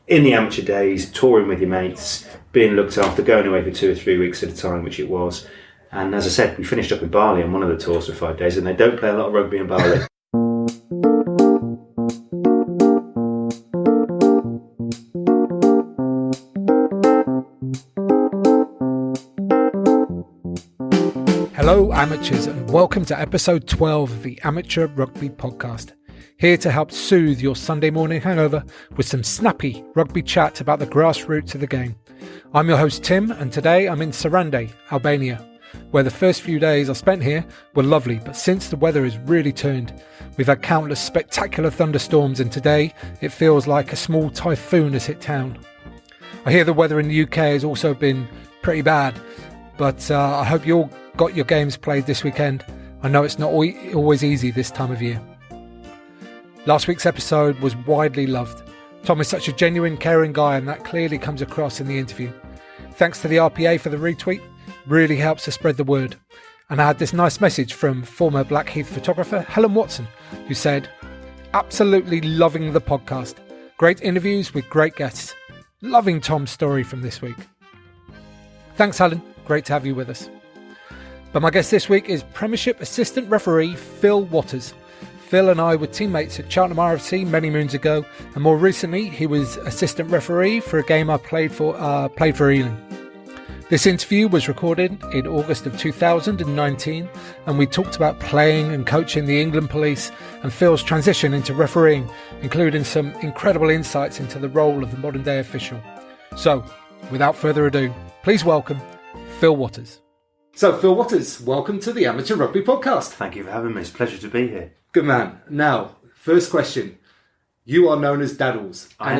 in the amateur days, touring with your mates, being looked after, going away for 2 or 3 weeks at a time, which it was. And as I said, we finished up in Bali on one of the tours for 5 days, and they don't play a lot of rugby in Bali. Hello amateurs, and welcome to episode 12 of the Amateur Rugby Podcast. Here to help soothe your Sunday morning hangover with some snappy rugby chat about the grassroots of the game. I'm your host Tim, and today I'm in Sarande, Albania, where the first few days I spent here were lovely, but since the weather has really turned, we've had countless spectacular thunderstorms, and today it feels like a small typhoon has hit town. I hear the weather in the UK has also been pretty bad, but I hope you all got your games played this weekend. I know it's not always easy this time of year. Last week's episode was widely loved. Tom is such a genuine, caring guy, and that clearly comes across in the interview. Thanks to the RPA for the retweet, really helps to spread the word. And I had this nice message from former Blackheath photographer Helen Watson, who said, "Absolutely loving the podcast. Great interviews with great guests. Loving Tom's story from this week." Thanks, Helen. Great to have you with us. But my guest this week is Premiership assistant referee Phil Waters. Phil and I were teammates at Cheltenham RFC many moons ago, and more recently he was assistant referee for a game I played for Ealing. This interview was recorded in August of 2019, and we talked about playing and coaching the England Police and Phil's transition into refereeing, including some incredible insights into the role of the modern day official. So, without further ado, please welcome Phil Waters. So, Phil Waters, welcome to the Amateur Rugby Podcast. Thank you for having me. It's a pleasure to be here. Good man. Now, first question. You are known as Daddles, and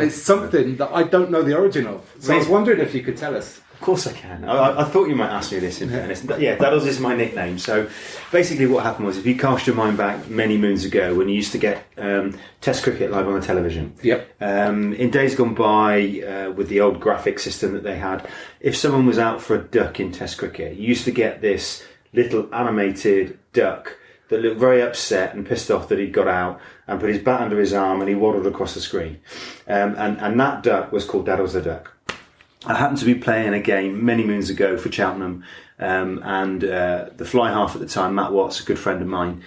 it's something that I don't know the origin of. So I was wondering if you could tell us. Of course I can. I thought you might ask me this in fairness. Yeah, Daddles is my nickname. So basically what happened was, if you cast your mind back many moons ago when you used to get Test cricket live on the television. Yep. In days gone by, with the old graphic system that they had, if someone was out for a duck in Test cricket, you used to get this little animated duck that looked very upset and pissed off that he'd got out, and put his bat under his arm and he waddled across the screen. And that duck was called Daddles the Duck. I happened to be playing a game many moons ago for Cheltenham, and the fly half at the time, Matt Watts, a good friend of mine,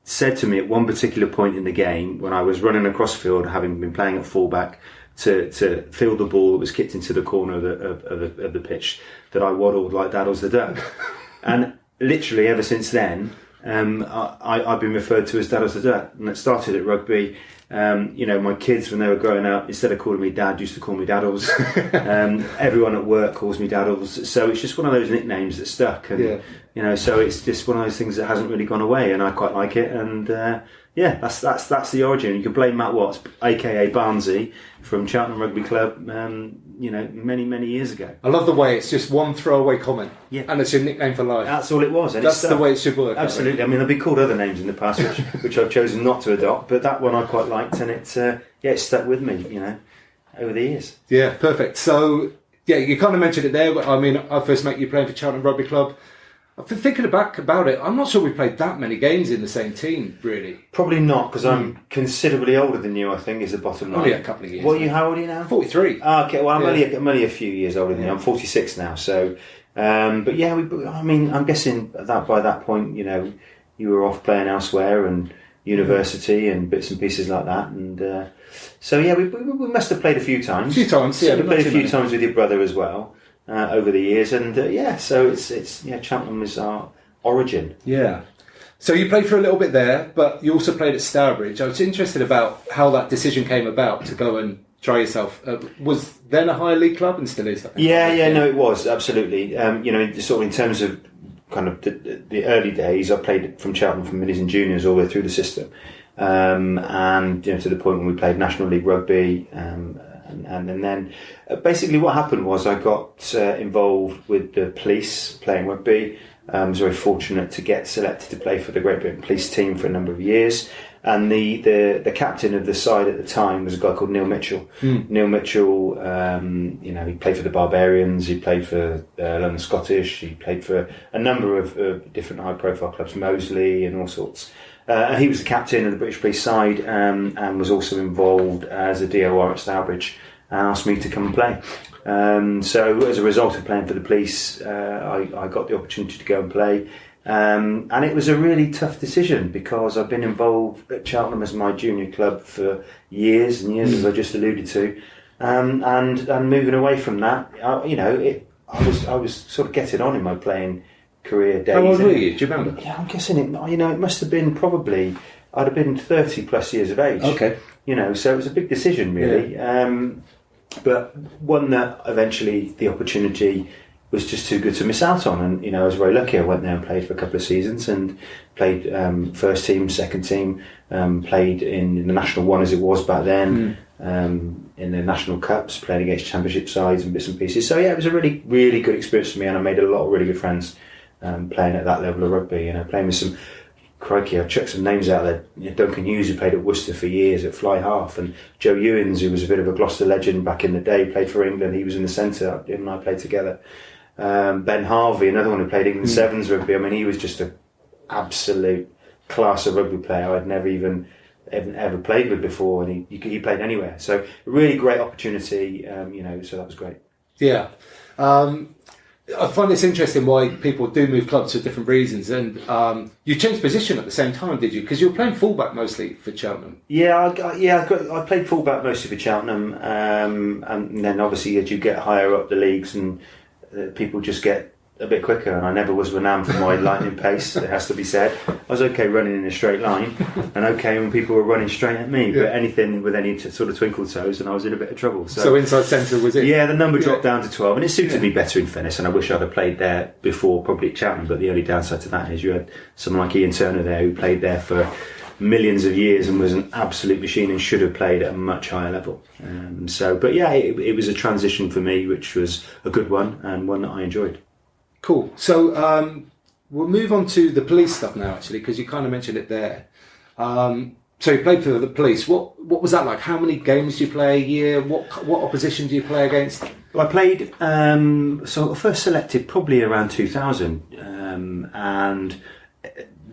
said to me at one particular point in the game, when I was running across the field, having been playing at fullback, to field the ball that was kicked into the corner of the pitch, that I waddled like Daddles the Duck. And literally ever since then, I've been referred to as Daddles the Duck, and it started at rugby. My kids, when they were growing up, instead of calling me Dad, used to call me Daddles. Everyone at work calls me Daddles, so it's just one of those nicknames that stuck. And so it's just one of those things that hasn't really gone away, and I quite like it. And that's the origin. You can blame Matt Watts, aka Barnesy, from Cheltenham Rugby Club, many years ago. I love the way it's just one throwaway comment, and it's your nickname for life. That's all it was. And that's the way it should work. Absolutely. I mean, I've been called other names in the past, which I've chosen not to adopt, but that one I quite liked, and it stuck with me, over the years. Yeah, perfect. So, you kind of mentioned it there, but I mean, I first met you playing for Cheltenham Rugby Club. I've been thinking back about it. I'm not sure we played that many games in the same team, really. Probably not, because I'm considerably older than you, I think, is the bottom line. Only a couple of years. How old are you now? 43. Okay, well, I'm only a few years older than you. I'm 46 now, so... I'm guessing that by that point, you were off playing elsewhere and university and bits and pieces like that. And we must have played a few times. We played a few times with your brother as well. Over the years, and so it's Cheltenham is our origin. Yeah. So you played for a little bit there, but you also played at Stourbridge. I was interested about how that decision came about to go and try yourself. Was then a higher league club and still is? No, it was absolutely. Sort of in terms of kind of the early days, I played from Cheltenham from minis and juniors all the way through the system, and to the point when we played National League Rugby. And then basically what happened was I got involved with the police playing rugby. I was very fortunate to get selected to play for the Great Britain police team for a number of years. And the captain of the side at the time was a guy called Neil Mitchell. Neil Mitchell, he played for the Barbarians, he played for London Scottish, he played for a number of different high-profile clubs, Moseley and all sorts. He was the captain of the British Police side and was also involved as a DOR at Stourbridge and asked me to come and play. So as a result of playing for the police, I got the opportunity to go and play. And it was a really tough decision because I've been involved at Cheltenham as my junior club for years and years, as I just alluded to, and moving away from that, I was sort of getting on in my playing career days. How old were you? Do you remember? Yeah, I'm guessing it. It must have been probably I'd have been 30 plus years of age. Okay. So it was a big decision, really, but one that eventually the opportunity was just too good to miss out on, and I was very lucky. I went there and played for a couple of seasons and played first team, second team, played in the National One as it was back then, in the National Cups, playing against Championship sides and bits and pieces. So yeah, it was a really, really good experience for me, and I made a lot of really good friends playing at that level of rugby. Playing with some, crikey, I've chucked some names out there. Duncan Hughes, who played at Worcester for years at fly half, and Joe Ewins, who was a bit of a Gloucester legend back in the day, played for England. He was in the centre. Him and I played together. Ben Harvey, another one who played England Sevens rugby. He was just an absolute class of rugby player I'd never even ever played with before, and he played anywhere. So a really great opportunity, so that was great. Yeah. I find this interesting why people do move clubs for different reasons, and you changed position at the same time, did you? Because you were playing fullback mostly for Cheltenham. I played fullback mostly for Cheltenham, and then obviously as you get higher up the leagues, and people just get a bit quicker, and I never was renowned for my lightning pace, it has to be said. I was okay running in a straight line and okay when people were running straight at me, but anything with any sort of twinkle toes and I was in a bit of trouble. So inside centre was it? Yeah, the number dropped down to 12, and it suited me better in fairness, and I wish I'd have played there before, probably at Cheltenham, but the only downside to that is you had someone like Ian Turner there who played there for millions of years and was an absolute machine and should have played at a much higher level. It was a transition for me, which was a good one and one that I enjoyed. Cool. So we'll move on to the police stuff now, actually, because you kind of mentioned it there. So you played for the police. What was that like? How many games do you play a year? What opposition do you play against? Well, I played. So I first selected probably around 2000, and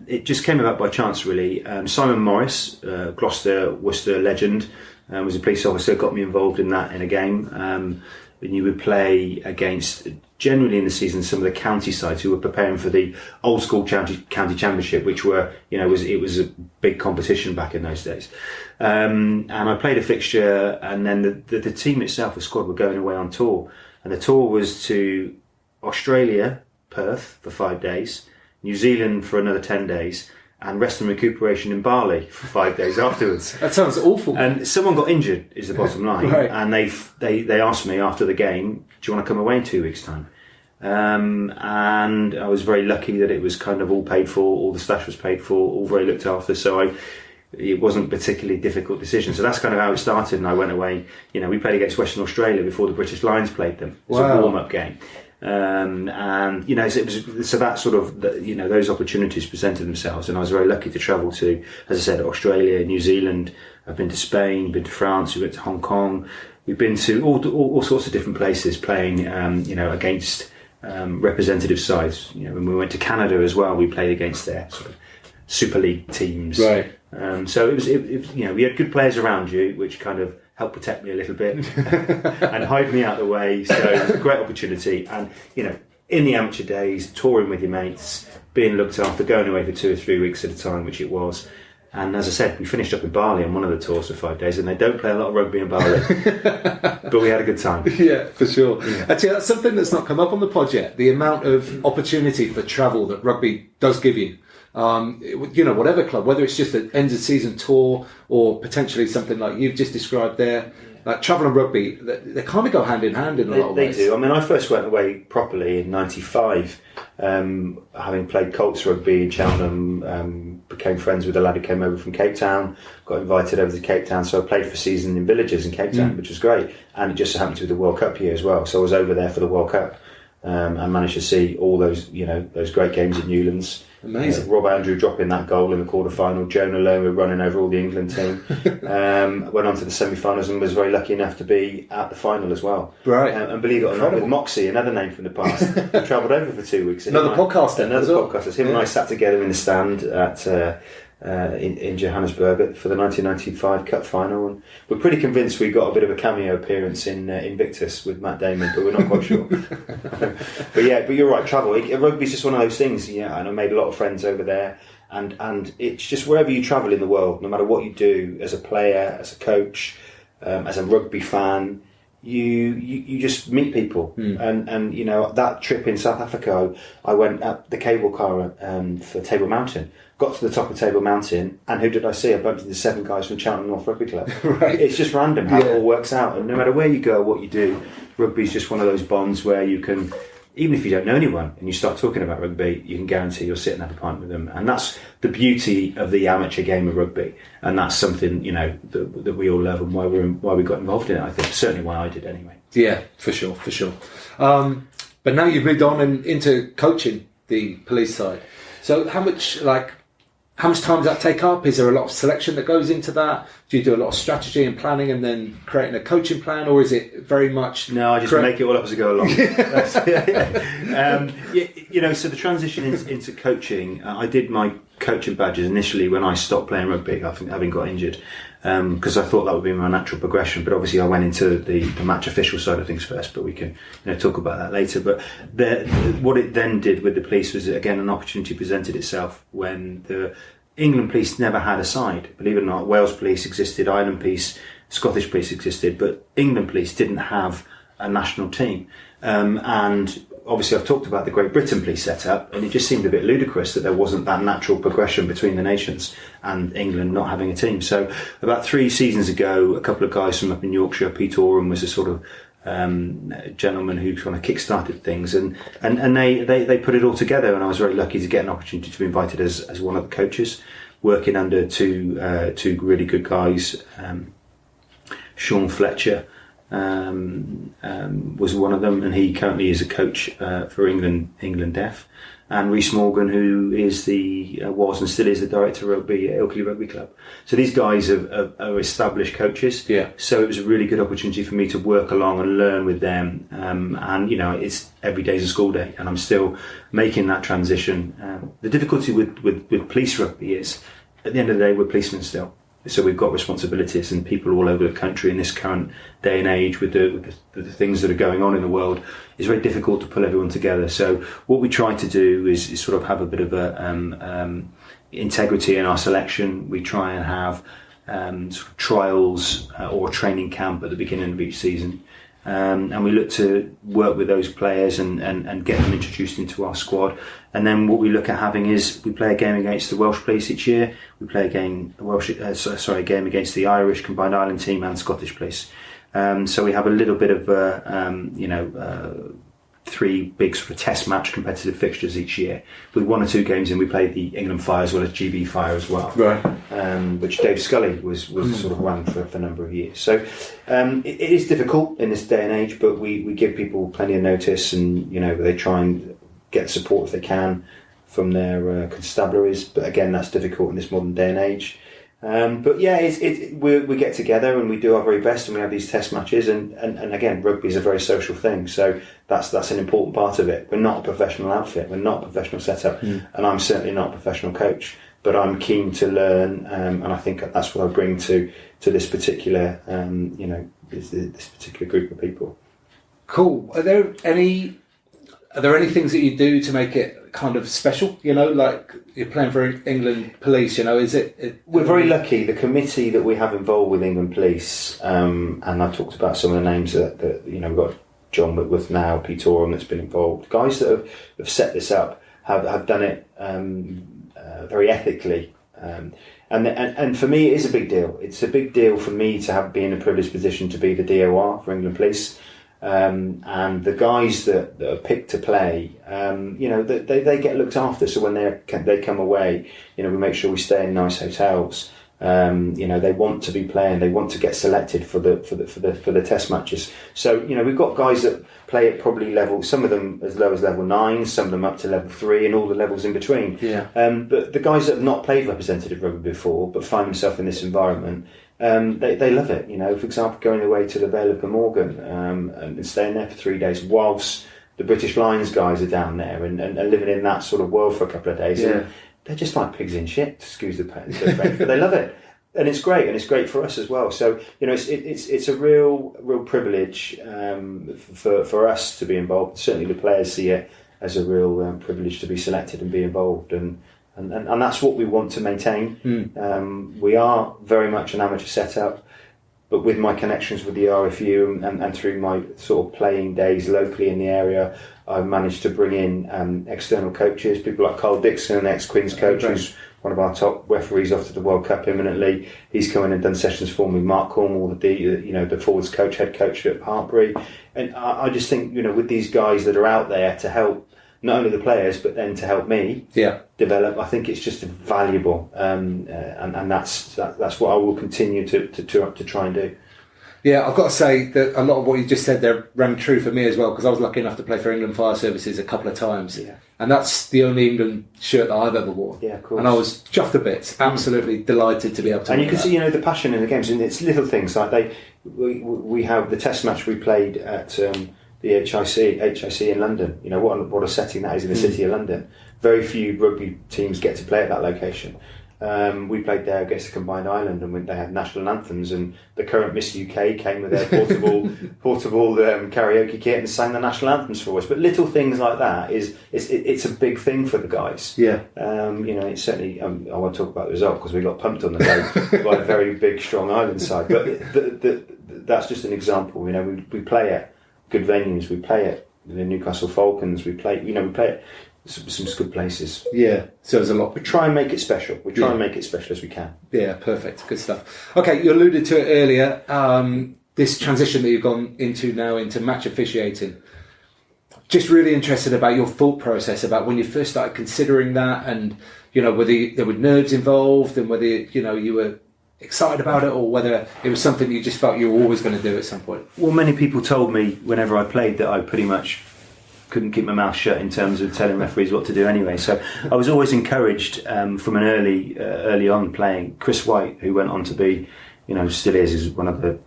it just came about by chance, really. Simon Morris, Gloucester, Worcester legend, was a police officer, got me involved in that in a game. And you would play against, generally in the season, some of the county sides who were preparing for the old school county championship, which were, it was a big competition back in those days. And I played a fixture, and then the team itself, the squad, were going away on tour. And the tour was to Australia, Perth, for 5 days, New Zealand for another 10 days, and rest and recuperation in Bali for 5 days afterwards. That sounds awful. And someone got injured, is the bottom line. Right. And they asked me after the game, do you want to come away in 2 weeks' time? And I was very lucky that it was kind of all paid for, all the stash was paid for, all very looked after, so it wasn't a particularly difficult decision. So that's kind of how it started, and I went away. We played against Western Australia before the British Lions played them. It was a warm-up game. So that sort of, those opportunities presented themselves, and I was very lucky to travel to, as I said, Australia, New Zealand. I've been to Spain, been to France, we went to Hong Kong. We've been to all sorts of different places playing, against representative sides. When we went to Canada as well, we played against their sort of Super League teams. Right. So it was we had good players around you, which kind of helped protect me a little bit and hide me out of the way. So it was a great opportunity. And, in the amateur days, touring with your mates, being looked after, going away for 2 or 3 weeks at a time, which it was. And as I said, we finished up in Bali on one of the tours for 5 days, and they don't play a lot of rugby in Bali. But we had a good time. Yeah, for sure. Yeah. Actually, that's something that's not come up on the pod yet, the amount of opportunity for travel that rugby does give you. Whatever club, whether it's just an end of season tour or potentially something like you've just described there, like travel and rugby, they kind of go hand in hand in a lot of ways. They do. I first went away properly in '95, having played Colts rugby in Cheltenham, became friends with a lad who came over from Cape Town, got invited over to Cape Town, so I played for a season in villages in Cape Town, which was great, and it just happened to be the World Cup year as well, so I was over there for the World Cup. and managed to see all those those great games at Newlands. Amazing. Rob Andrew dropping that goal in the quarter-final, Jonah Lowe running over all the England team. Went on to the semi-finals and was very lucky enough to be at the final as well. Right. And believe it or not, with Moxie, another name from the past, we travelled over for 2 weeks. Another podcast. Him and I sat together in the stand at in Johannesburg for the 1995 Cup final, and we're pretty convinced we got a bit of a cameo appearance in Invictus with Matt Damon, but we're not quite sure. but you're right, travel. Rugby's just one of those things. Yeah, and I made a lot of friends over there, and it's just wherever you travel in the world, no matter what you do as a player, as a coach, as a rugby fan. You just meet people, and that trip in South Africa, I went up the cable car for Table Mountain. Got to the top of Table Mountain, and who did I see? I bumped into 7 guys from Cheltenham Rugby Club. Right. It's just random how it all works out, and no matter where you go, what you do, rugby's just one of those bonds where you can, even if you don't know anyone, and you start talking about rugby, you can guarantee you'll sit and have a pint with them, and that's the beauty of the amateur game of rugby, and that's something that we all love, and why we got involved in it. I think certainly why I did anyway. Yeah, for sure. But now you've moved on and into coaching the police side. So how much time does that take up? Is there a lot of selection that goes into that? Do you do a lot of strategy and planning and then creating a coaching plan, or is it very much... No, I just make it all up as I go along. So the transition into coaching, I did my coaching badges initially when I stopped playing rugby, having got injured, because I thought that would be my natural progression. But obviously I went into the match official side of things first, but we can talk about that later. But what it then did with the police was, again, an opportunity presented itself when the England police never had a side. Believe it or not, Wales police existed, Ireland police, Scottish police existed, but England police didn't have a national team. And obviously I've talked about the Great Britain police setup, and it just seemed a bit ludicrous that there wasn't that natural progression between the nations and England not having a team. So about 3 seasons ago, a couple of guys from up in Yorkshire, Pete Oram was a sort of gentleman who kind of kick-started things, and they put it all together, and I was very lucky to get an opportunity to be invited as one of the coaches, working under two really good guys. Sean Fletcher was one of them, and he currently is a coach for England Deaf, and Rhys Morgan, who is was and still is the director of rugby at Ilkley Rugby Club. So these guys are established coaches. Yeah. So it was a really good opportunity for me to work along and learn with them. And it's every day's a school day, and I'm still making that transition. The difficulty with police rugby is, at the end of the day, we're policemen still. So we've got responsibilities, and people all over the country in this current day and age with the things that are going on in the world, it's very difficult to pull everyone together. So what we try to do is sort of have a bit of a integrity in our selection. We try and have sort of trials or a training camp at the beginning of each season. And we look to work with those players and get them introduced into our squad. And then what we look at having is, we play a game against the Welsh Police each year. We play a game against the Irish Combined Ireland team and Scottish Police. So we have a little bit of 3 big sort of test match competitive fixtures each year. With 1 or 2 games in, we play the England Fire as well as GB Fire as well. Right. Which Dave Scully was sort of run for a number of years. So it is difficult in this day and age, but we give people plenty of notice, and they try and get support if they can from their constabularies. But again, that's difficult in this modern day and age. But yeah, we get together and we do our very best, and we have these test matches, and again, rugby is a very social thing, so that's an important part of it. We're not a professional outfit, we're not a professional setup, and I'm certainly not a professional coach, but I'm keen to learn, and I think that's what I bring to this particular this particular group of people. Cool. Are there any things that you do to make it kind of special? Like you're playing for England Police. Is it? We're very lucky. The committee that we have involved with England Police, and I've talked about some of the names that we've got John Whitworth now, Pete Oram that's been involved. Guys that have set this up have done it very ethically. And for me, it is a big deal. It's a big deal for me to be in a privileged position to be the DOR for England Police. And the guys that are picked to play, they get looked after. So when they come away, we make sure we stay in nice hotels. They want to be playing. They want to get selected for the test matches. So we've got guys that play at probably level. Some of them as low as level 9, some of them up to level 3, and all the levels in between. Yeah. But the guys that have not played representative rugby before, but find themselves in this environment, they love it. For example, going away to the Vale of Glamorgan and staying there for 3 days whilst the British Lions guys are down there and living in that sort of world for a couple of days. Yeah. And they're just like pigs in shit, excuse the French, but they love it. And it's great for us as well. So it's a real privilege for us to be involved. Certainly the players see it as a real privilege to be selected and be involved, and that's what we want to maintain. We are very much an amateur setup, but with my connections with the RFU and through my sort of playing days locally in the area, I've managed to bring in external coaches, people like Carl Dixon, an ex-Queen's coach, who's one of our top referees off to the World Cup imminently. He's come in and done sessions for me. Mark Cornwall, the forwards coach, head coach at Hartbury. And I just think, with these guys that are out there to help not only the players, but then to help me develop, I think it's just valuable. And that's what I will continue to try and do. Yeah, I've got to say that a lot of what you just said there rang true for me as well, because I was lucky enough to play for England Fire Services a couple of times. Yeah. And that's the only England shirt that I've ever worn. Yeah, of course. And I was chuffed to bits, absolutely delighted to be able to. And you can see, the passion in the games, and it's little things like we have the test match we played at the HIC in London. What a setting that is in the city of London. Very few rugby teams get to play at that location. We played there against the combined island, and they had national anthems, and the current Miss UK came with their portable karaoke kit and sang the national anthems for us. But little things like that it's a big thing for the guys. Yeah. It's certainly. I won't talk about the result because we got pumped on the day by a very big, strong island side. But that's just an example. We play at good venues. We play at the Newcastle Falcons. We play at some good places. Yeah, so there's a lot. We try and make it special. We try and make it special as we can. Yeah, perfect. Good stuff. Okay, you alluded to it earlier, this transition that you've gone into now into match officiating. Just really interested about your thought process about when you first started considering that, and whether there were nerves involved, and whether you were excited about it, or whether it was something you just felt you were always going to do at some point. Well, many people told me whenever I played that I pretty much couldn't keep my mouth shut in terms of telling referees what to do anyway. So I was always encouraged from an early on playing. Chris White, who went on to be, still is one of the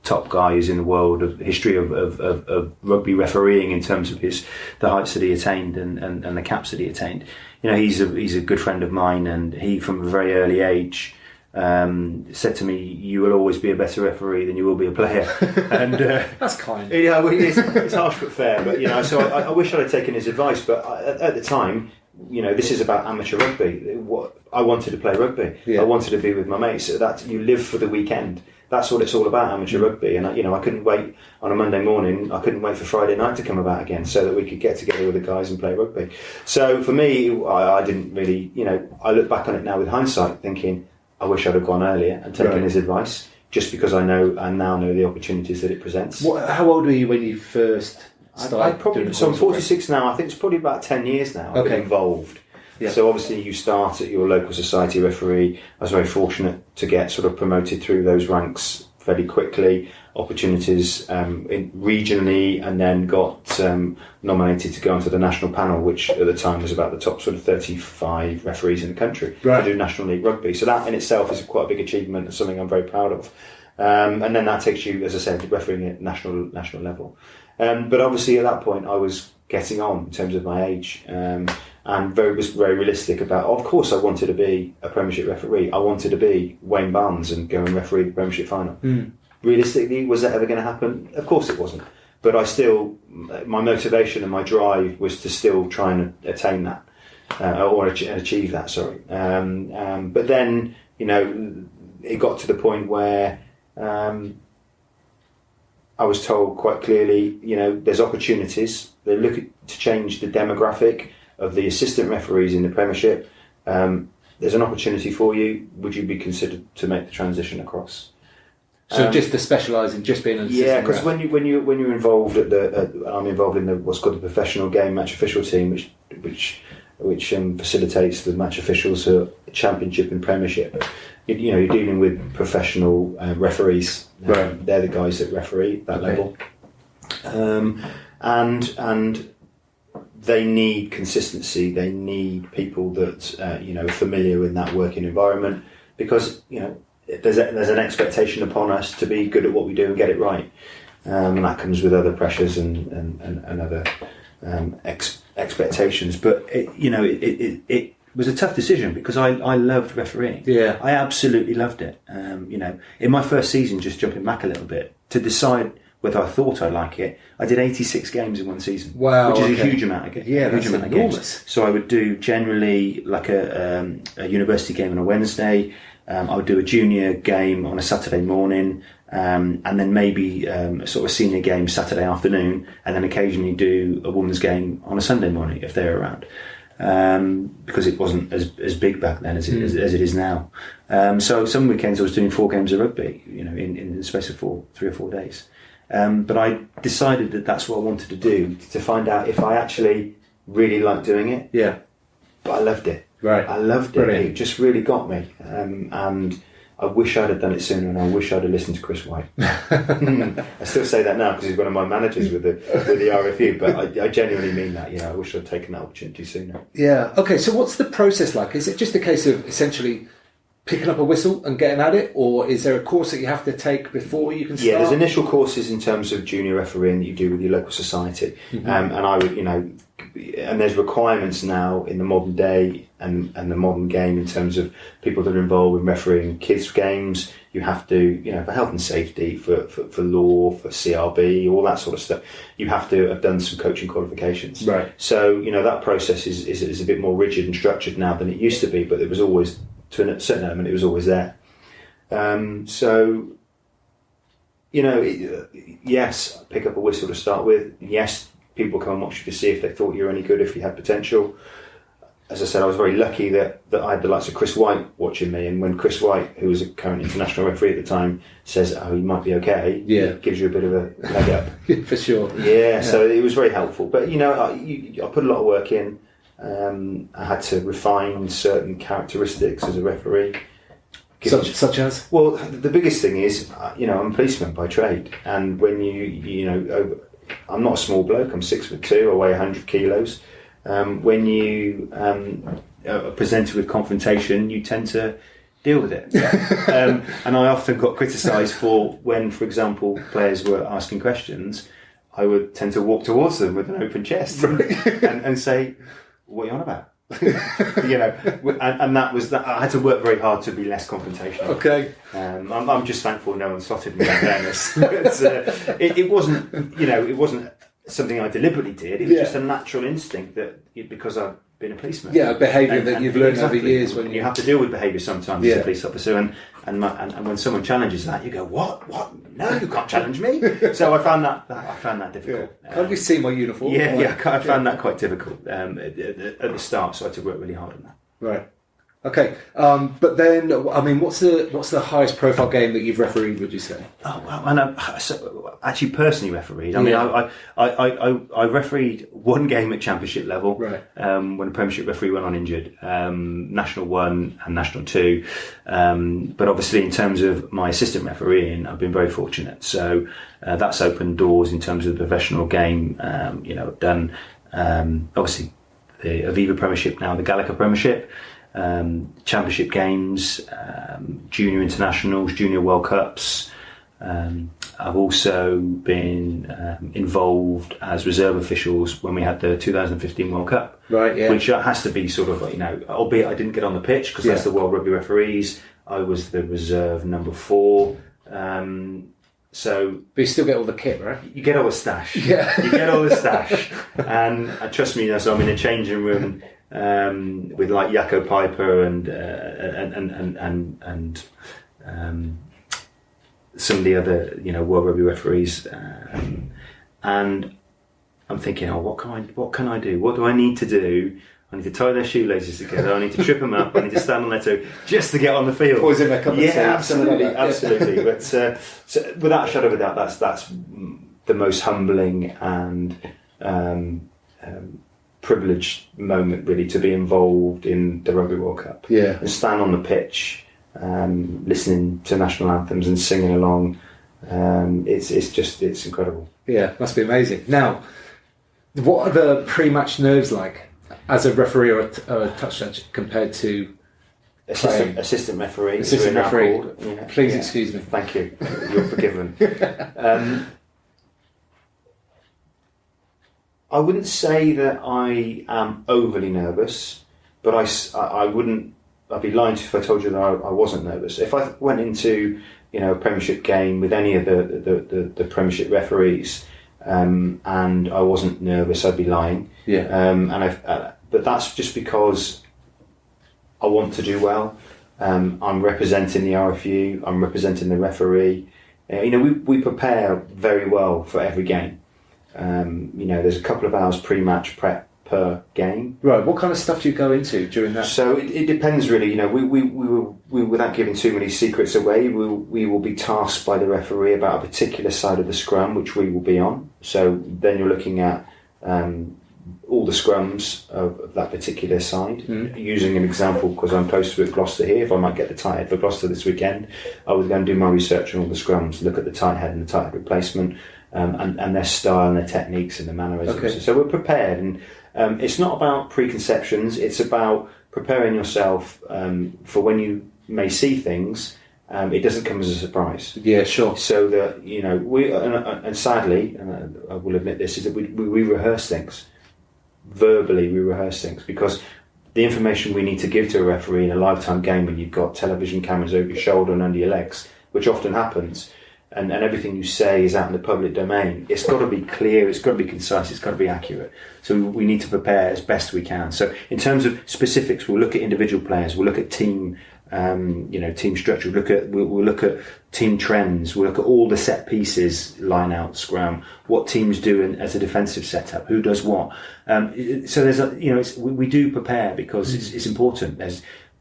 top guys in the world of history of rugby refereeing in terms of the heights that he attained and the caps that he attained. He's a good friend of mine, and he from a very early age said to me, "You will always be a better referee than you will be a player." And that's kind. Yeah, it's harsh but fair. But so I wish I'd have taken his advice. But at the time, this is about amateur rugby. I wanted to play rugby. Yeah. I wanted to be with my mates. So that you live for the weekend. That's what it's all about, amateur rugby. And I couldn't wait on a Monday morning. I couldn't wait for Friday night to come about again, so that we could get together with the guys and play rugby. So for me, I didn't really. I look back on it now with hindsight, thinking, I wish I'd have gone earlier and taken his advice, just because I now know the opportunities that it presents. How old were you when you first started? So I'm 46 now. I think it's probably about 10 years now I've been involved. Yeah. So obviously you start at your local society referee. I was very fortunate to get sort of promoted through those ranks fairly quickly. Opportunities regionally, and then got nominated to go onto the national panel, which at the time was about the top sort of 35 referees in the country to do National League Rugby. So that in itself is quite a big achievement and something I'm very proud of. And then that takes you, as I said, refereeing at national level. But obviously at that point I was getting on in terms of my age, and was very realistic about. Of course, I wanted to be a Premiership referee. I wanted to be Wayne Barnes and go and referee the Premiership final. Realistically, was that ever going to happen? Of course it wasn't. But my motivation and my drive was to still try and attain that, or achieve that, sorry. But then, it got to the point where I was told quite clearly, there's opportunities. They're looking to change the demographic of the assistant referees in the Premiership. There's an opportunity for you. Would you be considered to make the transition across? So just to specialise in just being an assistant. Yeah, because when you're involved I'm involved in what's called the professional game match official team, which which facilitates the match officials for Championship and Premiership. You're dealing with professional referees. Right. They're the guys that referee that level, and they need consistency. They need people that are familiar in that working environment, because there's an expectation upon us to be good at what we do and get it right, and that comes with other pressures and other expectations. But it was a tough decision, because I loved refereeing. Yeah, I absolutely loved it. In my first season, just jumping back a little bit, to decide whether I thought I like it, I did 86 games in one season. Wow, which is a huge amount of games. Yeah, huge that's amount enormous. Of games. So I would do generally like a university game on a Wednesday. I would do a junior game on a Saturday morning, and then maybe a sort of senior game Saturday afternoon, and then occasionally do a women's game on a Sunday morning if they're around. Because it wasn't as big back then as it is now. So some weekends I was doing 4 games of rugby, in the space of 3 or 4 days. But I decided that that's what I wanted to do, to find out if I actually really liked doing it. Yeah. But I loved it. Right. I loved Brilliant. it. It just really got me. And I wish I'd have done it sooner, and I wish I'd have listened to Chris White. I still say that now because he's one of my managers with the RFU, but I genuinely mean that. I wish I'd taken that opportunity sooner. Yeah. Okay, so what's the process like? Is it just a case of essentially picking up a whistle and getting at it, or is there a course that you have to take before you can start? Yeah, there's initial courses in terms of junior refereeing that you do with your local society. And I would, and there's requirements now in the modern day and the modern game in terms of people that are involved in refereeing kids' games. You have to, for health and safety, for law, for CRB, all that sort of stuff. You have to have done some coaching qualifications. Right. So, that process is a bit more rigid and structured now than it used to be, but it was always, to a certain element, it was always there. Yes, pick up a whistle to start with. Yes, people come and watch you to see if they thought you were any good, if you had potential. As I said, I was very lucky that I had the likes of Chris White watching me, and when Chris White, who was a current international referee at the time, says, "Oh, he might be okay," it gives you a bit of a leg up. For sure. Yeah, so it was very helpful. But I put a lot of work in. I had to refine certain characteristics as a referee. Such as? Well, the biggest thing is, I'm a policeman by trade, and when I'm not a small bloke. I'm 6'2". I weigh 100 kilos. When you are presented with confrontation, you tend to deal with it. And I often got criticised for when, for example, players were asking questions, I would tend to walk towards them with an open chest and say, "What are you on about?" And that was that. I had to work very hard to be less confrontational. Okay. I'm just thankful no one slotted me in fairness. It wasn't, it wasn't something I deliberately did. It was just a natural instinct that because I've been a policeman. Yeah, behaviour that you've learned over years. When you have to deal with behaviour sometimes as a police officer, and when someone challenges that, you go, "What? No, you can't challenge me." So I found that difficult. Can't you see my uniform? Yeah, I found that quite difficult at the start. So I had to work really hard on that. Right. Okay, but then what's the highest profile game that you've refereed? Would you say? Oh well, and actually personally refereed. I refereed one game at Championship level, right? When a Premiership referee went on injured, National 1 and National 2. But obviously, in terms of my assistant refereeing, I've been very fortunate. So that's opened doors in terms of the professional game. I've done obviously the Aviva Premiership, now the Gallagher Premiership. Championship games, junior internationals, junior World Cups. I've also been involved as reserve officials when we had the 2015 World Cup, right? Yeah, which has to be sort of albeit I didn't get on the pitch because that's the World Rugby referees. I was the reserve number 4. So, but you still get all the kit, right? You get all the stash. Yeah, you get all the stash, and trust me, so I'm in a changing room. With like Jaco Piper and some of the other World Rugby referees, and I'm thinking, what can I do? What do I need to do? I need to tie their shoelaces together. I need to trip them up. I need to stand on their toe just to get on the field. Poison their cup of tea. Yeah, absolutely. But so without a shadow of a doubt, that's the most humbling and privileged moment really to be involved in the Rugby World Cup. Yeah. And stand on the pitch, listening to national anthems and singing along. It's incredible. Yeah, must be amazing. Now, what are the pre-match nerves like as a referee or a touch judge compared to assistant referee? Assistant referee. Yeah. Please excuse me. Thank you. You're forgiven. I wouldn't say that I am overly nervous, but I'd be lying if I told you that I wasn't nervous. If I went into a Premiership game with any of the Premiership referees and I wasn't nervous, I'd be lying. Yeah. But that's just because I want to do well. I'm representing the RFU. I'm representing the referee. We prepare very well for every game. There's a couple of hours pre-match prep per game. Right. What kind of stuff do you go into during that? So it depends really. We without giving too many secrets away, we will be tasked by the referee about a particular side of the scrum which we will be on. So then you're looking at all the scrums of that particular side. Using an example, because I'm close to Gloucester here, if I might get the tight head for Gloucester this weekend, I was going to do my research on all the scrums, look at the tight head and the tight head replacement, and their style and their techniques and their mannerisms. Okay. So we're prepared, and it's not about preconceptions, it's about preparing yourself for when you may see things. It doesn't come as a surprise. Yeah, sure. So that we and sadly, and I will admit this, is that we rehearse things. Verbally, we rehearse things because the information we need to give to a referee in a lifetime game when you've got television cameras over your shoulder and under your legs, which often happens, and everything you say is out in the public domain. It's got to be clear, it's got to be concise, it's got to be accurate. So we need to prepare as best we can. So in terms of specifics, we'll look at individual players, we'll look at team structure, we'll look at team trends, we'll look at all the set pieces, line out, scrum, what teams do as a defensive setup, who does what. So there's we do prepare because it's important.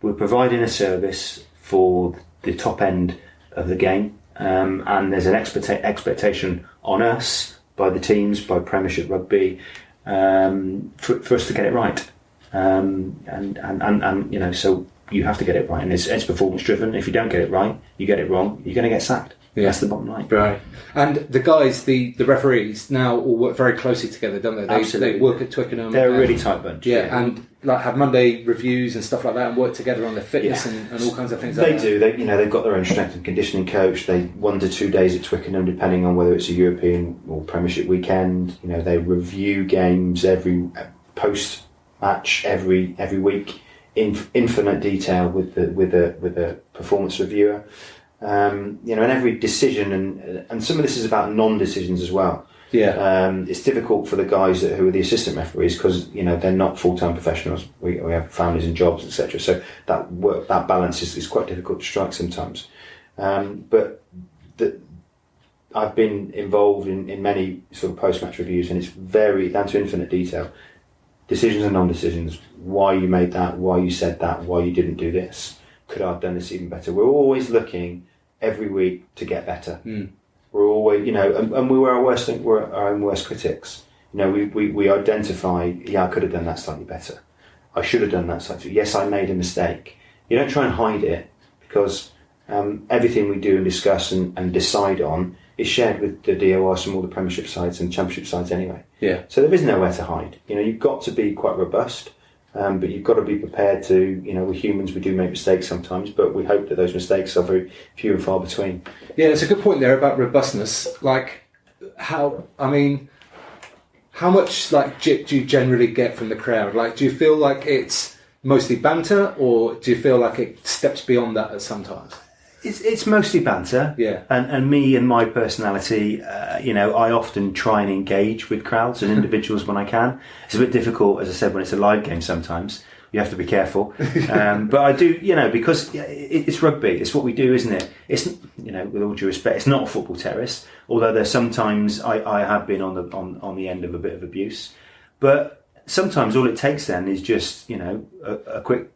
We're providing a service for the top end of the game, and there's an expectation on us by the teams, by Premiership Rugby, for us to get it right, so you have to get it right, and it's performance driven. If you don't get it right, you get it wrong, you're going to get sacked. Yeah. That's the bottom line. Right. And the guys, the referees, now all work very closely together, don't they? Absolutely. They work at Twickenham. They're a really tight bunch. Yeah, and have Monday reviews and stuff like that, and work together on their fitness and all kinds of things. They do. They've got their own strength and conditioning coach. They 1 to 2 days at Twickenham, depending on whether it's a European or Premiership weekend. They review games every post match every week in infinite detail with the performance reviewer. And every decision, and some of this is about non-decisions as well. Yeah. It's difficult for the guys who are the assistant referees because they're not full-time professionals. We have families and jobs, etc. So that balance is quite difficult to strike sometimes. But I've been involved in many sort of post-match reviews, and it's very down to infinite detail. Decisions and non-decisions. Why you made that? Why you said that? Why you didn't do this? Could I have done this even better? We're always looking every week to get better. We're always, and we were we're our own worst critics. We identify, I could have done that slightly better. I should have done that slightly. Yes, I made a mistake. You don't try and hide it because everything we do and discuss and decide on is shared with the DORs from all the Premiership sides and Championship sides anyway. Yeah. So there is nowhere to hide. You've got to be quite robust. But you've got to be prepared to, we're humans, we do make mistakes sometimes, but we hope that those mistakes are very few and far between. Yeah, it's a good point there about robustness. Like, how much jip do you generally get from the crowd? Like, do you feel like it's mostly banter, or do you feel like it steps beyond that at some times? It's mostly banter. Yeah. And me and my personality, I often try and engage with crowds and individuals when I can. It's a bit difficult, as I said, when it's a live game sometimes. You have to be careful. But I do, because it's rugby. It's what we do, isn't it? It's, with all due respect, it's not a football terrace. Although there's sometimes I have been on the end of a bit of abuse. But sometimes all it takes then is just, a quick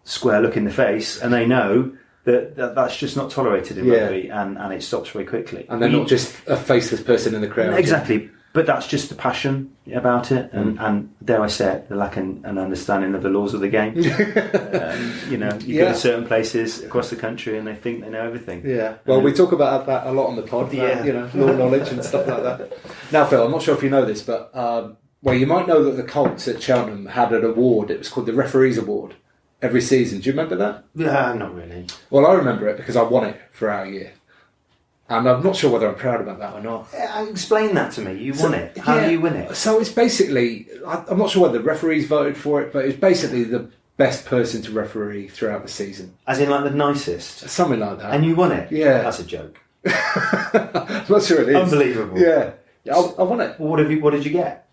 square look in the face, and they know that's just not tolerated in rugby, and it stops very quickly. And they're not just a faceless person in the crowd. Exactly. But that's just the passion about it, and dare I say it, the lack an understanding of the laws of the game. You know, you go to certain places across the country and they think they know everything. Yeah. Well, we talk about that a lot on the pod. You know, law knowledge and stuff like that. Now, Phil, I'm not sure if you know this, but well, you might know that the Colts at Cheltenham had an award. It was called the Referees Award every season. Do you remember that? Yeah, not really. Well, I remember it because I won it for our year. And I'm not sure whether I'm proud about that or not. Explain that to me. You won it. How do you win it? So it's basically, I'm not sure whether the referees voted for it, but it's basically the best person to referee throughout the season. As in like the nicest? Something like that. And you won it? Yeah. That's a joke. I'm not sure it is. Unbelievable. Yeah. I won it. Well, what did you get?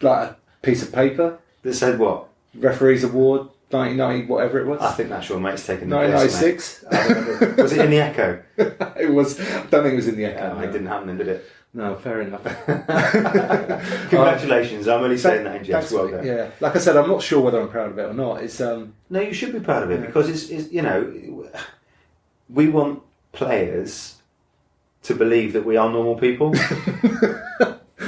Like a piece of paper. That said what? Referees Award, 1990, whatever it was. I think that's your mate's taken the 1996. Was it in the Echo? It was. I don't think it was in the Echo. It didn't happen, did it? No, fair enough. Congratulations! I'm only saying that in jest. Well done. Yeah, like I said, I'm not sure whether I'm proud of it or not. It's No, you should be proud of it because it's you know, we want players to believe that we are normal people.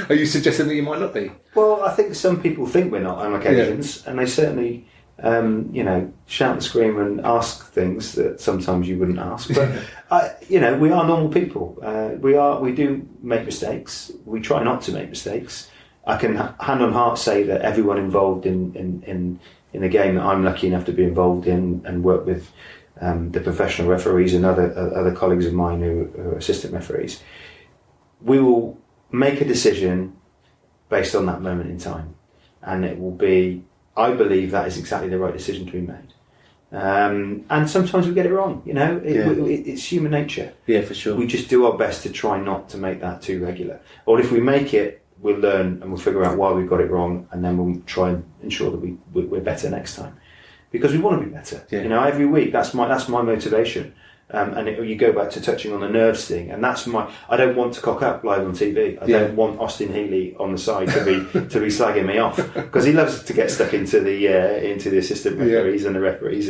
Are you suggesting that you might not be? Well, I think some people think we're not on occasions, and they certainly, you know, shout and scream and ask things that sometimes you wouldn't ask. But you know, we are normal people. We do make mistakes. We try not to make mistakes. I can hand on heart say that everyone involved in the game that I'm lucky enough to be involved in and work with the professional referees and other colleagues of mine who are assistant referees, we will make a decision based on that moment in time, and it will be, I believe that is exactly the right decision to be made. And sometimes we get it wrong, you know, it's human nature. Yeah, for sure. We just do our best to try not to make that too regular. Or if we make it, we'll learn and we'll figure out why we got it wrong, and then we'll try and ensure that we're better next time. Because we want to be better. Yeah. You know, every week, that's my motivation. And you go back to touching on the nerves thing, and that's I don't want to cock up live on TV. I don't want Austin Healey on the side to be slagging me off, because he loves to get stuck into the assistant referees and the referees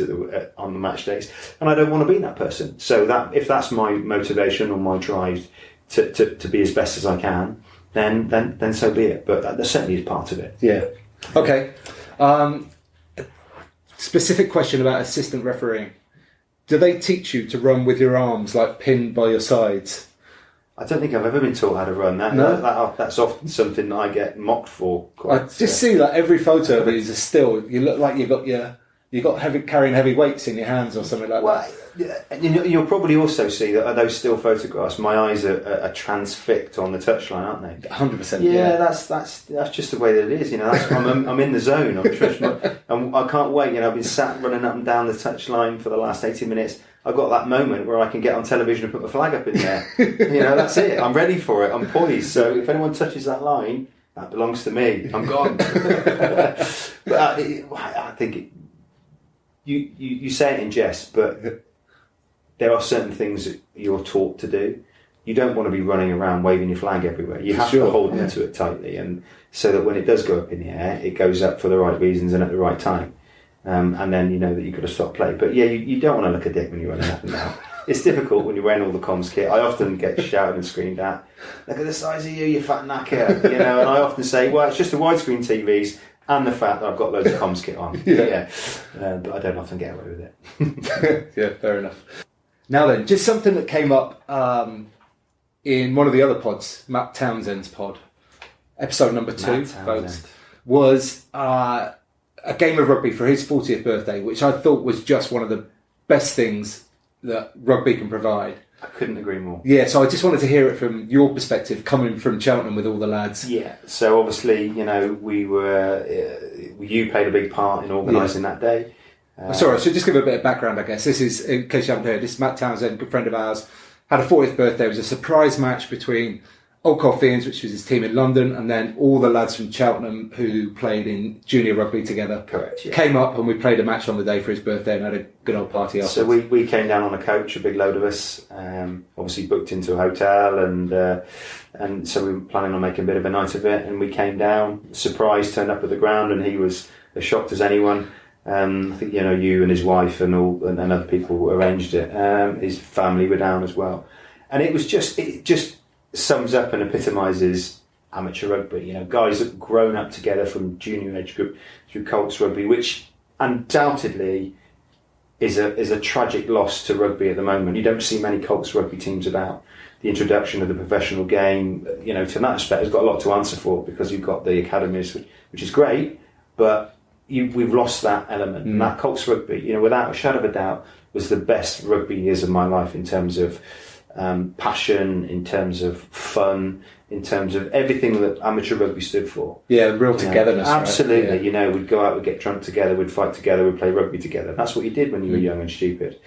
on the match days, and I don't want to be that person. So that if that's my motivation or my drive to be as best as I can, then so be it. But that certainly is part of it. Yeah. Okay. Specific question about assistant refereeing. Do they teach you to run with your arms like pinned by your sides? I don't think I've ever been taught how to run. That's often something that I get mocked for. See like every photo of it is a still. You look like you got carrying heavy weights in your hands or something like that. You'll probably also see that those still photographs, my eyes are transfixed on the touchline, aren't they? 100%. Yeah, that's just the way that it is. You know, I'm in the zone. I can't wait. You know, I've been sat running up and down the touchline for the last 80 minutes. I've got that moment where I can get on television and put my flag up in there. You know, that's it. I'm ready for it. I'm poised. So if anyone touches that line, that belongs to me. I'm gone. But I think you say it in jest, but there are certain things that you're taught to do. You don't want to be running around waving your flag everywhere. You have to hold onto it tightly, and so that when it does go up in the air, it goes up for the right reasons and at the right time. And then you know that you've got to stop play. But yeah, you don't want to look a dick when you're running up and down. It's difficult when you're wearing all the comms kit. I often get shouted and screamed at, "Look at the size of you fat knacker," you know. And I often say, "Well, it's just the widescreen TVs and the fact that I've got loads of comms kit on." But I don't often get away with it. Yeah, fair enough. Now then, just something that came up in one of the other pods, Matt Townsend's pod, episode number 2, folks, was a game of rugby for his 40th birthday, which I thought was just one of the best things that rugby can provide. I couldn't agree more. Yeah, so I just wanted to hear it from your perspective, coming from Cheltenham with all the lads. Yeah, so obviously, you know, you played a big part in organising that day. Sorry, I should just give a bit of background, I guess. This is, in case you haven't heard, this is Matt Townsend, a good friend of ours, had a 40th birthday. It was a surprise match between Old Coffeans, which was his team in London, and then all the lads from Cheltenham who played in junior rugby together. Correct, yeah. Came up and we played a match on the day for his birthday and had a good old party after. So we came down on a coach, a big load of us, obviously booked into a hotel, and so we were planning on making a bit of a night of it, and we came down, surprise, turned up at the ground, and he was as shocked as anyone. I think, you know, you and his wife and other people arranged it. His family were down as well, and it just sums up and epitomises amateur rugby. Guys that have grown up together from junior age group through Colts rugby, which undoubtedly is a tragic loss to rugby at the moment. You don't see many Colts rugby teams about. The introduction of the professional game, to that respect, has got a lot to answer for, because you've got the academies, which is great, but we've lost that element. And that Colts rugby, without a shadow of a doubt, was the best rugby years of my life in terms of passion, in terms of fun, in terms of everything that amateur rugby stood for. Yeah, real togetherness. Absolutely. Right? Yeah. We'd go out, we'd get drunk together, we'd fight together, we'd play rugby together. That's what you did when you were young and stupid.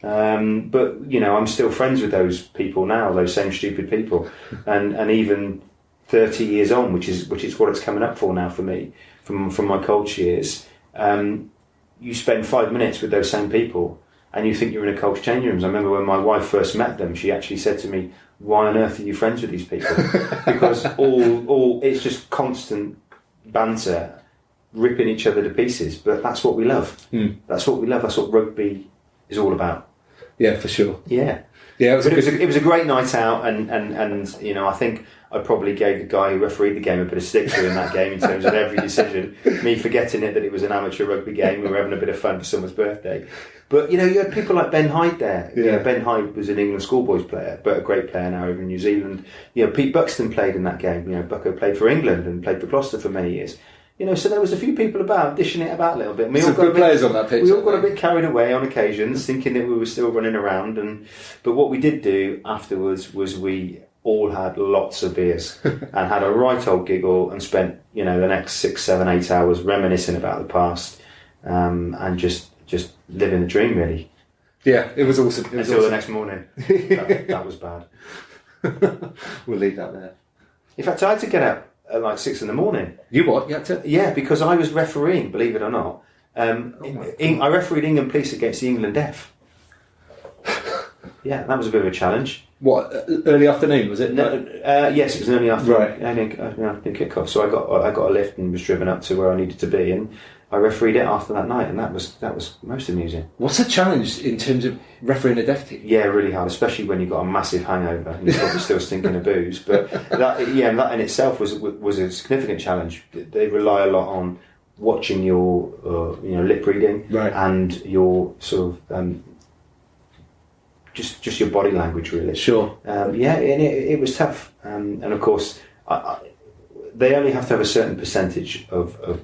But I'm still friends with those people now, those same stupid people, and even 30 years on, which is what it's coming up for now for me, from my Colts years. You spend 5 minutes with those same people, and you think you're in a Colts changing rooms. I remember when my wife first met them, she actually said to me, "Why on earth are you friends with these people?" Because all it's just constant banter, ripping each other to pieces. But that's what we love. That's what we love. That's what rugby is all about. Yeah, for sure. Yeah. Yeah, it was a great night out, and I think I probably gave the guy who refereed the game a bit of stick through in that game in terms of every decision. Me forgetting that it was an amateur rugby game. We were having a bit of fun for someone's birthday. But you had people like Ben Hyde there. Yeah. Ben Hyde was an England schoolboys player, but a great player now over in New Zealand. Pete Buxton played in that game. Bucko played for England and played for Gloucester for many years. So there was a few people about, dishing it about a little bit. And some good players on that pitch. We all got a bit carried away on occasions, thinking that we were still running around. But what we did do afterwards was we all had lots of beers and had a right old giggle and spent, the next 6, 7, 8 hours reminiscing about the past, and just living the dream, really. Yeah, it was awesome. Until the next morning. That was bad. We'll leave that there. In fact, I had to get up at like 6 a.m. You what? You had to? Yeah, because I was refereeing, believe it or not. I refereed England Police against the England Deaf. Yeah, that was a bit of a challenge. What, early afternoon, was it? No, yes, it was an early afternoon. Right. I didn't kick off, so I got a lift and was driven up to where I needed to be, and I refereed it after that night, and that was most amusing. What's the challenge in terms of refereeing a deaf team? Yeah, really hard, especially when you've got a massive hangover and you're probably still stinking of booze. But that in itself was a significant challenge. They rely a lot on watching your lip reading, right, and your sort of just your body language, really. Sure. And it was tough, and of course they only have to have a certain percentage of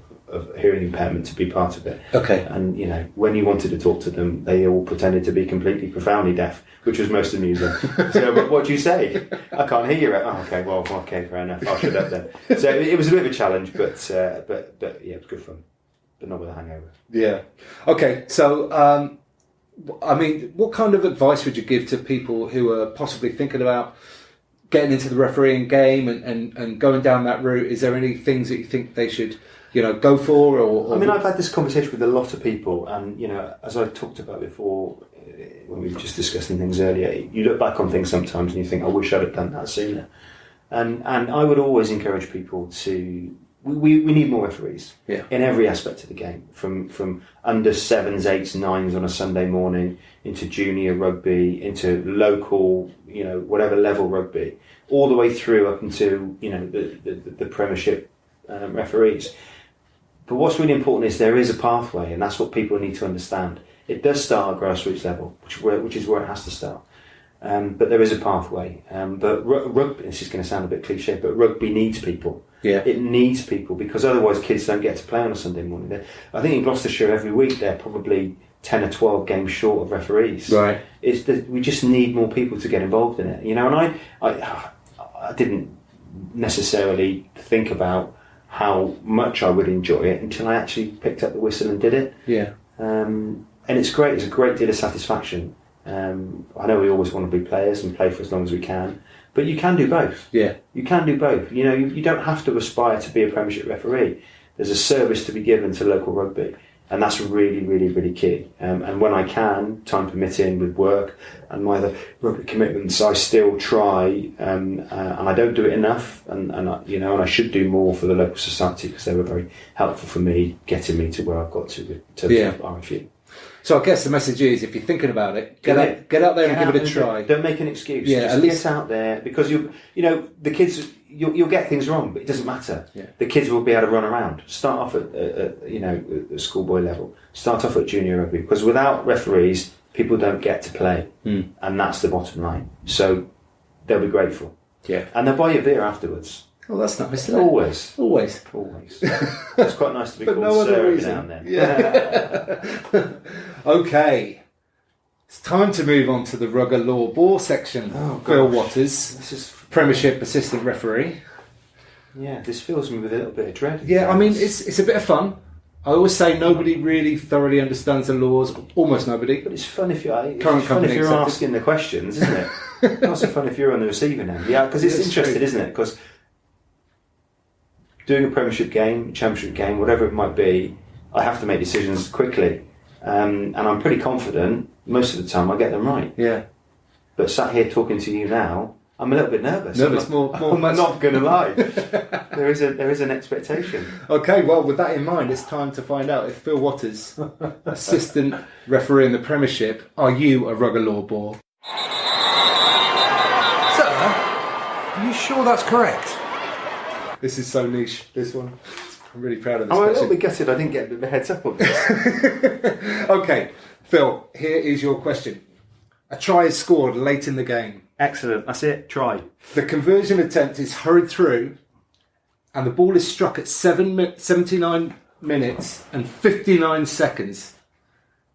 hearing impairment to be part of it. Okay. And when you wanted to talk to them, they all pretended to be completely profoundly deaf, which was most amusing. So, what do you say? I can't hear you. Oh, okay, well, okay, fair enough. I'll shut up then. So it was a bit of a challenge, but yeah, it was good fun, but not with a hangover. Yeah. Okay. So, what kind of advice would you give to people who are possibly thinking about getting into the refereeing game and going down that route? Is there any things that you think they should, go for? Or I've had this conversation with a lot of people, and as I talked about before, when we were just discussing things earlier, you look back on things sometimes and you think, I wish I'd have done that sooner. And I would always encourage people to. We need more referees in every aspect of the game, from under 7s, 8s, 9s on a Sunday morning, into junior rugby, into local, whatever level rugby, all the way through up into the Premiership referees. But what's really important is there is a pathway, and that's what people need to understand. It does start at grassroots level, which is where it has to start. But there is a pathway. But rugby, this is going to sound a bit cliche, but rugby needs people. Yeah. It needs people, because otherwise kids don't get to play on a Sunday morning. I think in Gloucestershire every week they're probably 10 or 12 games short of referees. Right. We just need more people to get involved in it. And I didn't necessarily think about how much I would enjoy it until I actually picked up the whistle and did it. Yeah. And it's great. It's a great deal of satisfaction. I know we always want to be players and play for as long as we can, but you can do both. Yeah. You can do both. You don't have to aspire to be a Premiership referee. There's a service to be given to local rugby, and that's really, really, really key. And when I can, time permitting, with work and my other rugby commitments, I still try, and I don't do it enough, and I should do more for the local society, because they were very helpful for me, getting me to where I've got to with RFU. So I guess the message is, if you're thinking about it, get out there and give it a try. Don't make an excuse. Yeah, Just at least get out there, because the kids, you'll get things wrong, but it doesn't matter. Yeah. The kids will be able to run around. Start off at schoolboy level. Start off at junior rugby, because without referees, people don't get to play, and that's the bottom line. So they'll be grateful. Yeah, and they'll buy you a beer afterwards. Oh, that's nice. Always. It's quite nice to be called sir every now and then. Yeah. Okay. It's time to move on to the Rugger Law Ball section. Phil Waters, This is Premiership assistant referee. Yeah, this fills me with a little bit of dread. Yeah, I mean, it's a bit of fun. I always say nobody really thoroughly understands the laws. Almost nobody. But it's fun if you're accepted. asking the questions, isn't it? It's also fun if you're on the receiving end. Yeah, because it's interesting, isn't it? Because doing a Premiership game, Championship game, whatever it might be, I have to make decisions quickly. And I'm pretty confident most of the time I get them right. Yeah. But sat here talking to you now, I'm a little bit nervous. I'm not going to lie. There is an expectation. Okay, well, with that in mind, it's time to find out if Phil Waters, assistant referee in the Premiership, are you a Rugger Law Ball? Sir, are you sure that's correct? This is so niche, this one. I'm really proud of this. I'm a little bit gutted I didn't get a bit of a heads up on this. Okay, Phil, here is your question. A try is scored late in the game. Excellent, that's it, try. The conversion attempt is hurried through and the ball is struck at 79 minutes and 59 seconds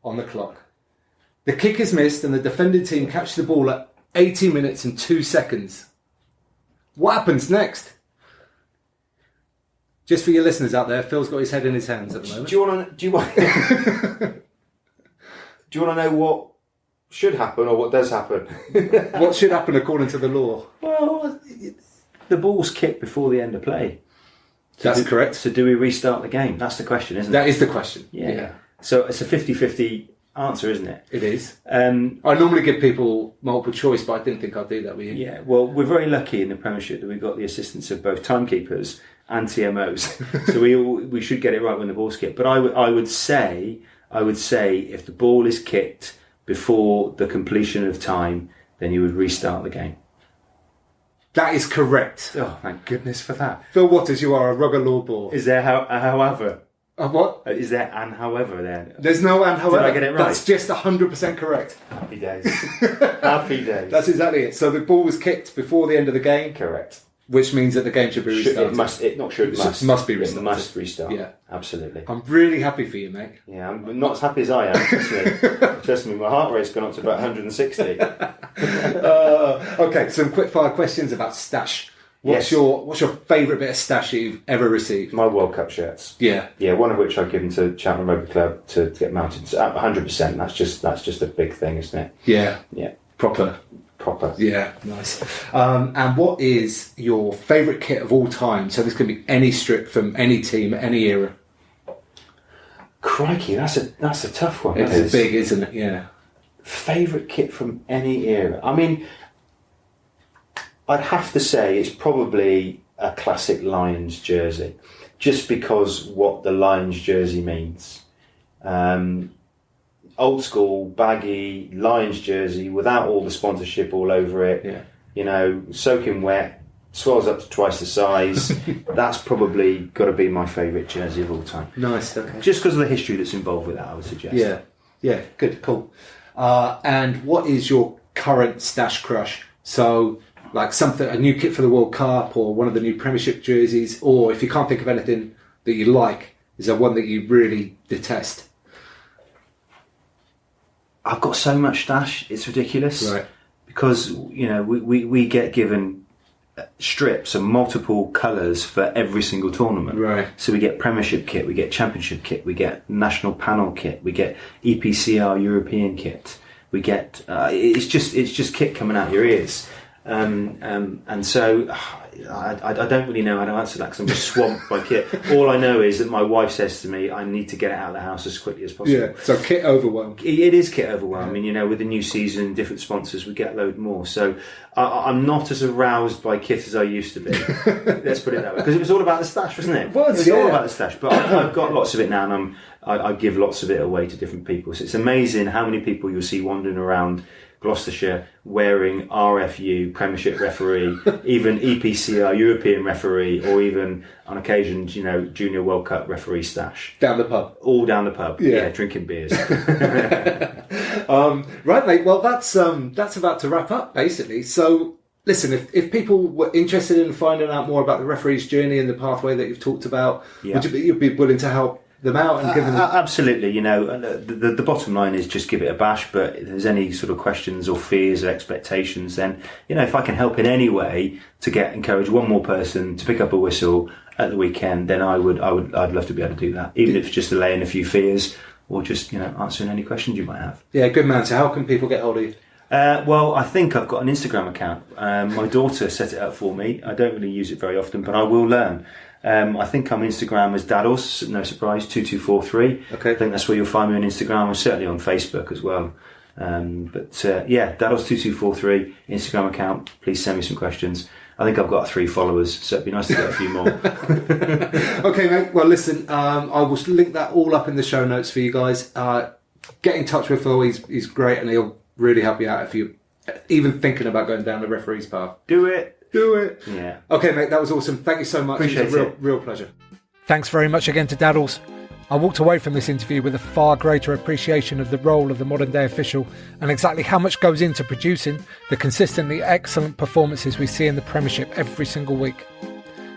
on the clock. The kick is missed and the defending team catch the ball at 80 minutes and 2 seconds. What happens next? Just for your listeners out there, Phil's got his head in his hands at the moment. Do you want to know what should happen or what does happen? What should happen according to the law? Well, the ball's kicked before the end of play. That's correct. So do we restart the game? That's the question, isn't it? That is the question. Yeah. So it's a 50-50 answer, isn't it? It is. I normally give people multiple choice, but I didn't think I'd do that with you. Yeah, well, we're very lucky in the Premiership that we've got the assistance of both timekeepers and TMOs. So we should get it right when the ball's kicked. But I would say if the ball is kicked before the completion of time, then you would restart the game. That is correct. Oh, thank goodness for that. Phil Waters, you are a Rugger Law Ball. Is there however? What? Is there an however there? There's no and however. Did I get it right? That's just 100% correct. Happy days. Happy days. That's exactly it. So the ball was kicked before the end of the game. Correct. Which means that the game should be restarted. It must be restarted. It must restart. Yeah. Absolutely. I'm really happy for you, mate. Yeah, I'm not as happy as I am, trust me, my heart rate's gone up to about 160. Okay, some quick fire questions about stash. What's your favourite bit of stash that you've ever received? My World Cup shirts. Yeah. Yeah, one of which I've given to Cheltenham Rugby Club to get mounted. So 100%. That's just a big thing, isn't it? Yeah. Yeah. Proper. Yeah, nice. And what is your favourite kit of all time? So this could be any strip from any team, any era. Crikey, that's a tough one. It's big, isn't it? Yeah. Favourite kit from any era? I mean, I'd have to say it's probably a classic Lions jersey, just because what the Lions jersey means. Old school, baggy Lions jersey without all the sponsorship all over it. Yeah. You know, soaking wet, swells up to twice the size. That's probably got to be my favourite jersey of all time. Nice. Okay. Just because of the history that's involved with that, I would suggest. Yeah. Good. Cool. And what is your current stash crush? So, like a new kit for the World Cup, or one of the new Premiership jerseys, or if you can't think of anything that you like, is there one that you really detest? I've got so much stash, it's ridiculous. Right. Because, you know, we get given strips of multiple colours for every single tournament. Right. So we get Premiership kit, we get Championship kit, we get National Panel kit, we get EPCR European kit, we get it's just kit coming out your ears. And so I don't really know how to answer that because I'm just swamped by kit. All I know is that my wife says to me, I need to get it out of the house as quickly as possible. Yeah, so kit overwhelm. It is kit overwhelm. I mean, with the new season, different sponsors, we get a load more. So I'm not as aroused by kit as I used to be. Let's put it that way. Because it was all about the stash, wasn't it? It was all about the stash. But I've got lots of it now, and I give lots of it away to different people. So it's amazing how many people you'll see wandering around Gloucestershire wearing RFU, Premiership referee, even EPCR, European referee, or even on occasions, Junior World Cup referee stash. Down the pub. All down the pub. Yeah, drinking beers. Right, mate. Well, that's about to wrap up, basically. So, listen, if people were interested in finding out more about the referee's journey and the pathway that you've talked about, would you'd be willing to help them out and give them... Absolutely. The bottom line is just give it a bash, but if there's any sort of questions or fears or expectations, then if I can help in any way to encourage one more person to pick up a whistle at the weekend, then I'd love to be able to do that, even if it's just allaying a few fears or just answering any questions you might have. Yeah, good man. So how can people get hold of you? Well, I think I've got an Instagram account. My daughter set it up for me. I don't really use it very often, but I will learn. I think I'm Instagram as Daddles, no surprise, 2243. Okay. I think that's where you'll find me on Instagram. I'm certainly on Facebook as well. Daddles 2243 Instagram account. Please send me some questions. I think I've got 3 followers, so it'd be nice to get a few more. Okay, mate. Well, listen, I will link that all up in the show notes for you guys. Get in touch with Phil. He's great, and he'll really help you out if you're even thinking about going down the referee's path. Do it. Yeah. Okay, mate, that was awesome. Thank you so much. Appreciate it was a real pleasure. Thanks very much again to Daddles. I walked away from this interview with a far greater appreciation of the role of the modern day official and exactly how much goes into producing the consistently excellent performances we see in the Premiership every single week.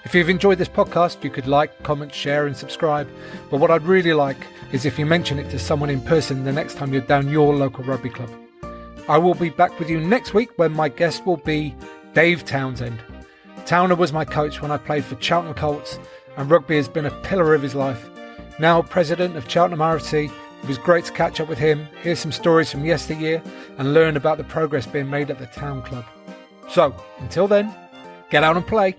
If you've enjoyed this podcast, you could like, comment, share and subscribe. But what I'd really like is if you mention it to someone in person the next time you're down your local rugby club. I will be back with you next week when my guest will be Dave Townsend. Towner was my coach when I played for Cheltenham Colts, and rugby has been a pillar of his life. Now president of Cheltenham RFC, it was great to catch up with him, hear some stories from yesteryear, and learn about the progress being made at the town club. So, until then, get out and play.